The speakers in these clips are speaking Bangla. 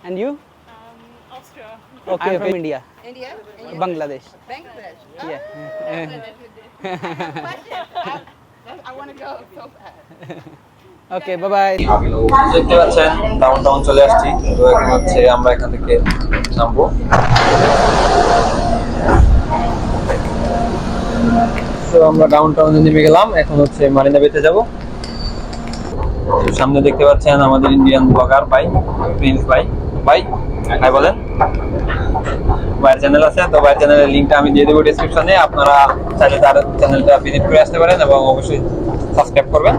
And you? Austria. Okay, I'm from India, India? Bangladesh. Bangladesh. Yeah. I want to go so bad. Okay, bye bye. দেখতে পাচ্ছেন ডাউন টাউন চলে আসছি। তো এখন হচ্ছে আমরা এখান থেকে নামবো। তো আমরা ডাউন টাউনে নেমে গেলাম, এখন হচ্ছে মারিনা বেতে যাব। সামনে দেখতে পাচ্ছেন আমাদের ইন্ডিয়ান ব্লগার ভাই প্রিন্স ভাই। ভাই হাই বলেন। ভাইয়ের চ্যানেল আছে, তো ভাইয়ের চ্যানেলের লিঙ্কটা আমি দিয়ে দেবো ডেসক্রিপশনে, আপনারা চাইলে তার চ্যানেলটা ভিজিট করে আসতে পারেন এবং অবশ্যই সাবস্ক্রাইব করবেন।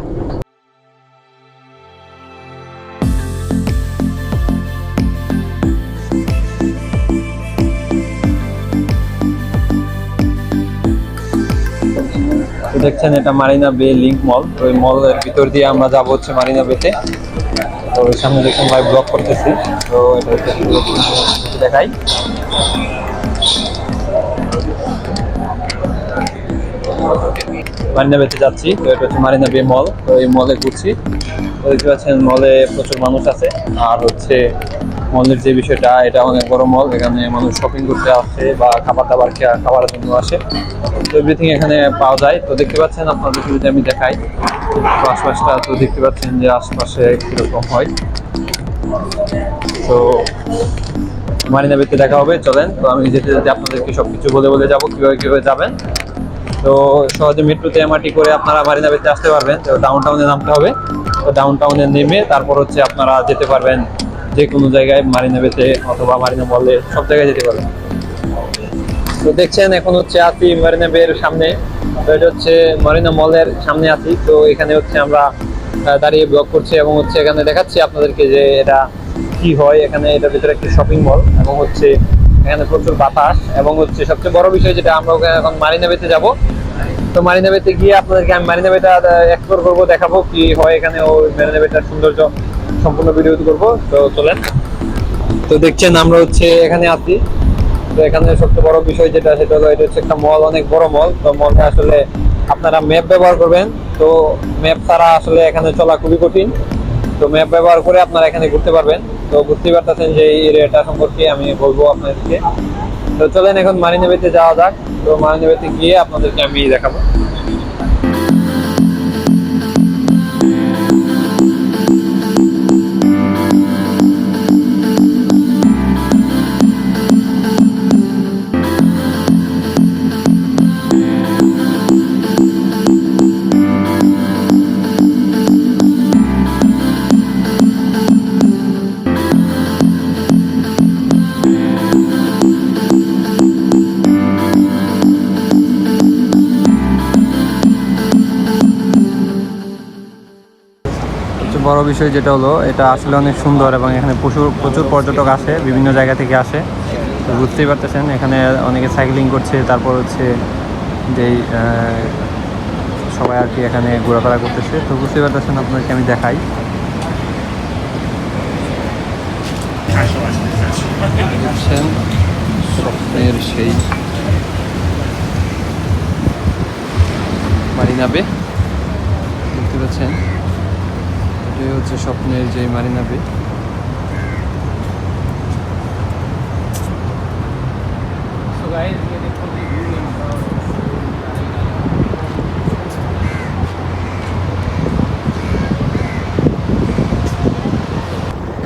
দেখছেন এটা মারিনা বে লিংক মল। তো ওই মলের ভিতর দিয়ে আমরা যাবো হচ্ছে মারিনা বেতে। তো ওই সামনে দেখুন ভাই ব্লগ করতেছি। তো এটা হচ্ছে দেখাই। মারিনা বেতে যাচ্ছি। তো এটা হচ্ছে মারিনা বে মল। তো এই মলে ঘুরছি। তো দেখতে পাচ্ছেন মলে প্রচুর মানুষ আছে। আর হচ্ছে মলের যে বিষয়টা, এটা অনেক বড় মল, এখানে মানুষ শপিং করতে আসে বা খাবার দাবার খাবারের জন্য আসে। তো এভরিথিং এখানে পাওয়া যায়। তো দেখতে পাচ্ছেন, আপনাদেরকে যদি আমি দেখাই আশপাশটা, তো দেখতে পাচ্ছেন যে আশপাশে কিরকম হয়। তো মারিনা বেতে দেখা হবে, চলেন। তো আমি যেতে যেতে আপনাদেরকে সবকিছু বলে বলে যাবো কিভাবে যাবেন। তো সহজে মেট্রোতে এমআরটি করে আপনারা মারিনা বেতে আসতে পারবেন। তো ডাউন টাউনে নামতে হবে। তো ডাউন টাউনে নেমে তারপর হচ্ছে আপনারা যেতে পারবেন যে কোনো জায়গায়, মারিনা বেতে অথবা মারিনা মলে, সব জায়গায় যেতে পারবেন। তো দেখছেন এখন হচ্ছে আছি মারিনা বের সামনে। তো এটা হচ্ছে মারিনা মলের সামনে আছি। তো এখানে হচ্ছে আমরা দাঁড়িয়ে ব্লগ করছি এবং হচ্ছে এখানে দেখাচ্ছি আপনাদেরকে যে এটা কি হয়। এখানে এটার ভিতরে একটি শপিং মল এবং হচ্ছে এখানে প্রচুর বাতাস এবং হচ্ছে সবচেয়ে বড় বিষয় যেটা, আমরা এখন মারিনা বেতে যাব। তো মারিনা বেতে গিয়ে আপনাদেরকে আমি মারিনা বেটা এক্সপ্লোর করবো, দেখাবো কি হয় এখানে, ও মারিনা বেটার সৌন্দর্য সম্পূর্ণ ভিডিও করবো। তো চলেন। তো দেখছেন আমরা হচ্ছে এখানে আছি। তো এখানে সবচেয়ে বড় বিষয় যেটা, সেটা হলো এটা হচ্ছে একটা মল, অনেক বড় মল। তো মলে আসলে আপনারা ম্যাপ ব্যবহার করবেন। তো ম্যাপ ছাড়া আসলে এখানে চলা খুবই কঠিন। তো ম্যাপ ব্যবহার করে আপনারা এখানে ঘুরতে পারবেন। তো বুঝতেই পারতেছেন যে এই এরিয়াটা সম্পর্কে আমি বলবো আপনাদেরকে। তো চলেন এখন মারিনা বেতে যাওয়া যাক। তো মারিনা বেতে গিয়ে আপনাদেরকে আমি দেখাবো। বড় বিষয় যেটা হলো, এটা আসলে অনেক সুন্দর এবং এখানে প্রচুর পর্যটক আসে, বিভিন্ন জায়গা থেকে আসে। তো বুঝতেই পারতেছেন এখানে অনেকে সাইক্লিং করছে, তারপর হচ্ছে যেই সবাই আর কি এখানে ঘোরাফেরা করতেছে। তো বুঝতেই পারতেছেন, আপনাদেরকে আমি দেখাই। স্বপ্নের সেই মারিনা বে দেখতে পাচ্ছেন, এটাই হচ্ছে স্বপ্নের যে মারিনা বে।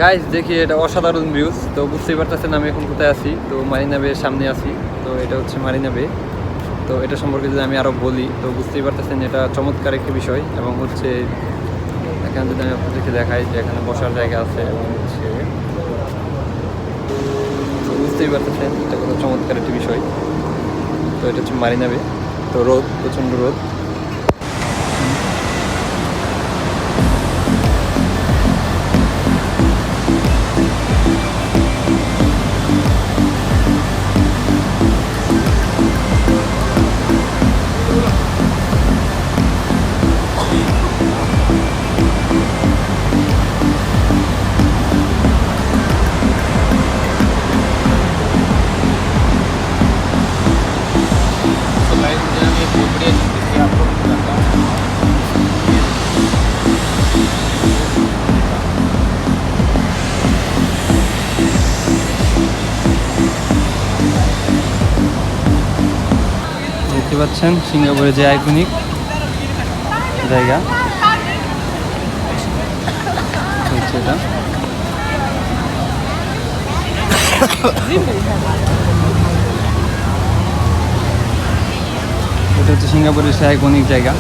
গাইজ দেখি, এটা অসাধারণ ভিউজ। তো বুঝতেই পারতেছেন আমি এখন কোথায় আছি। তো মারিনা বের সামনে আছি। তো এটা হচ্ছে মারিনা বে। তো এটা সম্পর্কে যদি আমি আরও বলি, তো বুঝতেই পারতেছেন এটা চমৎকার একটি বিষয়। এবং হচ্ছে এখানে যদি আমি আপনাদেরকে দেখাই যে এখানে বসার জায়গা আছে এবং হচ্ছে, তো বুঝতেই পারতেছেন এটা কত চমৎকার একটি বিষয়। তো এটা হচ্ছে মারিনা বে। তো রোদ, প্রচণ্ড রোদ। পাচ্ছেন সিঙ্গাপুরে যে আইকনিক জায়গা হচ্ছে এটা। এটা হচ্ছে সিঙ্গাপুরের সে আইকনিক জায়গা।